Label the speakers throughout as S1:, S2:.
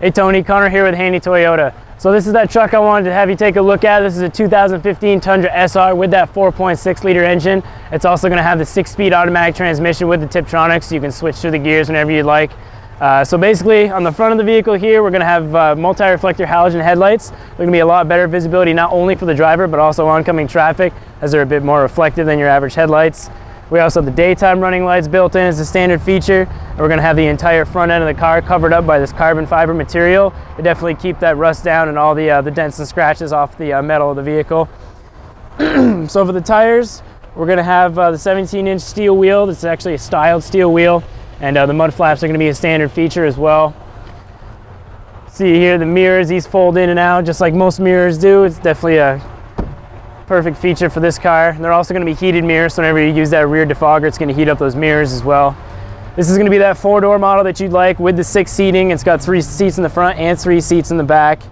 S1: Hey Tony, Connor here with Handy Toyota. So this is that truck I wanted to have you take a look at. This is a 2015 Tundra SR with that 4.6 liter engine. It's also going to have the 6-speed automatic transmission with the Tiptronic, so you can switch through the gears whenever you like. So basically on the front of the vehicle here, we're going to have multi-reflector halogen headlights. They're going to be a lot better visibility not only for the driver but also oncoming traffic, as they're a bit more reflective than your average headlights. We also have the daytime running lights built in as a standard feature. And we're going to have the entire front end of the car covered up by this carbon fiber material to definitely keep that rust down and all the dents and scratches off the metal of the vehicle. So for the tires, we're going to have the 17-inch steel wheel. This is actually a styled steel wheel, and the mud flaps are going to be a standard feature as well. See here the mirrors, these fold in and out just like most mirrors do. It's definitely a perfect feature for this car. And they're also going to be heated mirrors, so whenever you use that rear defogger, it's going to heat up those mirrors as well. This is going to be that 4-door model that you'd like with the 6 seating. It's got 3 seats in the front and 3 seats in the back.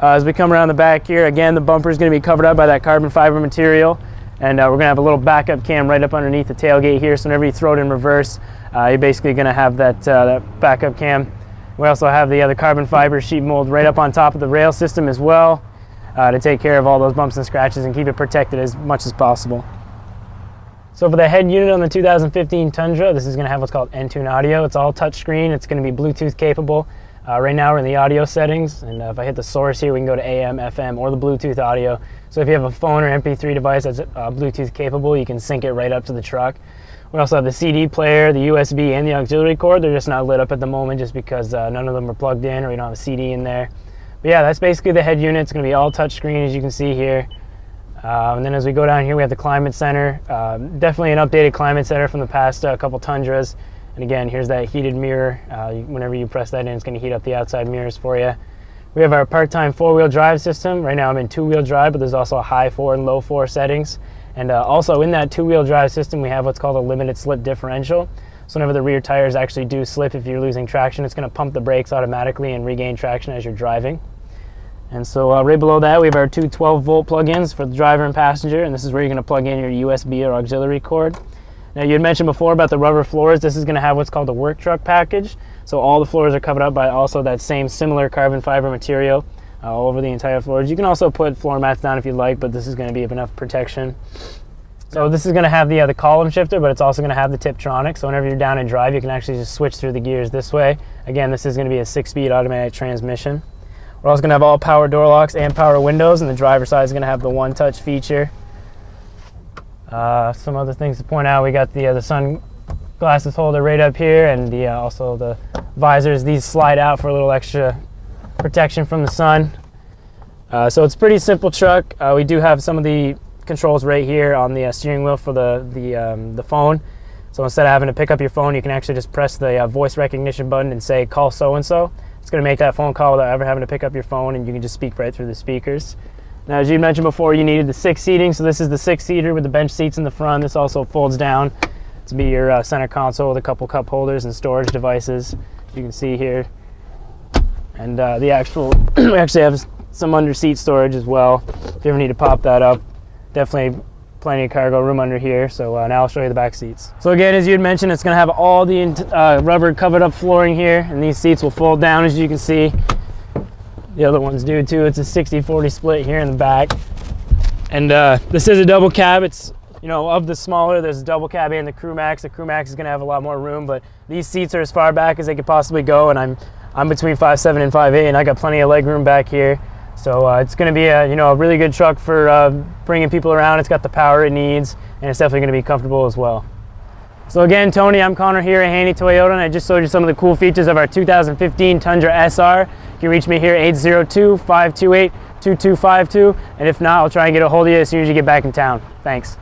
S1: As we come around the back here, again, the bumper is going to be covered up by that carbon fiber material, and we're going to have a little backup cam right up underneath the tailgate here, so whenever you throw it in reverse, you're basically going to have that backup cam. We also have the other carbon fiber sheet mold right up on top of the rail system as well, to take care of all those bumps and scratches and keep it protected as much as possible. So for the head unit on the 2015 Tundra, this is going to have what's called Entune audio. It's all touchscreen. It's going to be Bluetooth capable. Right now we're in the audio settings, and if I hit the source here, we can go to AM, FM, or the Bluetooth audio. So if you have a phone or MP3 device that's Bluetooth capable, you can sync it right up to the truck. We also have the CD player, the USB, and the auxiliary cord. They're just not lit up at the moment just because none of them are plugged in, or you don't have a CD in there. But yeah, that's basically the head unit. It's going to be all touchscreen, as you can see here. And then as we go down here, we have the climate center. Definitely an updated climate center from the past couple Tundras. And again, here's that heated mirror. Whenever you press that in, it's going to heat up the outside mirrors for you. We have our part-time 4-wheel drive system. Right now I'm in 2-wheel drive, but there's also a high 4 and low 4 settings. And also in that 2-wheel drive system, we have what's called a limited slip differential. So whenever the rear tires actually do slip, if you're losing traction, it's going to pump the brakes automatically and regain traction as you're driving. And so right below that, we have our 2 12-volt plug-ins for the driver and passenger, and this is where you're going to plug in your USB or auxiliary cord. Now, you had mentioned before about the rubber floors. This is going to have what's called a work truck package. So all the floors are covered up by also that same similar carbon fiber material all over the entire floors. You can also put floor mats down if you'd like, but this is going to be of enough protection. So this is going to have the column shifter, but it's also going to have the Tiptronic. So whenever you're down in drive, you can actually just switch through the gears this way. Again, this is going to be a 6-speed automatic transmission. We're also going to have all power door locks and power windows, and the driver's side is going to have the one-touch feature. Some other things to point out, we got the sunglasses holder right up here, and also the visors. These slide out for a little extra protection from the sun. So it's a pretty simple truck. We do have some of the controls right here on the steering wheel for the phone. So instead of having to pick up your phone, you can actually just press the voice recognition button and say, "Call so-and-so." It's going to make that phone call without ever having to pick up your phone, and you can just speak right through the speakers. Now, as you mentioned before, you needed the 6 seating, so this is the 6-seater with the bench seats in the front. This also folds down to be your center console with a couple cup holders and storage devices, as you can see here. And we actually have some under-seat storage as well, if you ever need to pop that up. Definitely plenty of cargo room under here. So now I'll show you the back seats. So again, as you had mentioned, it's going to have all the rubber covered up flooring here, and these seats will fold down, as you can see. The other ones do too. It's a 60-40 split here in the back. And this is a double cab. It's, of the smaller, there's a double cab and the Crew Max. The Crew Max is going to have a lot more room, but these seats are as far back as they could possibly go, and I'm between 5'7" and 5'8", and I got plenty of leg room back here. So it's going to be a really good truck for bringing people around. It's got the power it needs, and it's definitely going to be comfortable as well. So again, Tony, I'm Connor here at Handy Toyota, and I just showed you some of the cool features of our 2015 Tundra SR. You can reach me here at 802-528-2252, and if not, I'll try and get a hold of you as soon as you get back in town. Thanks.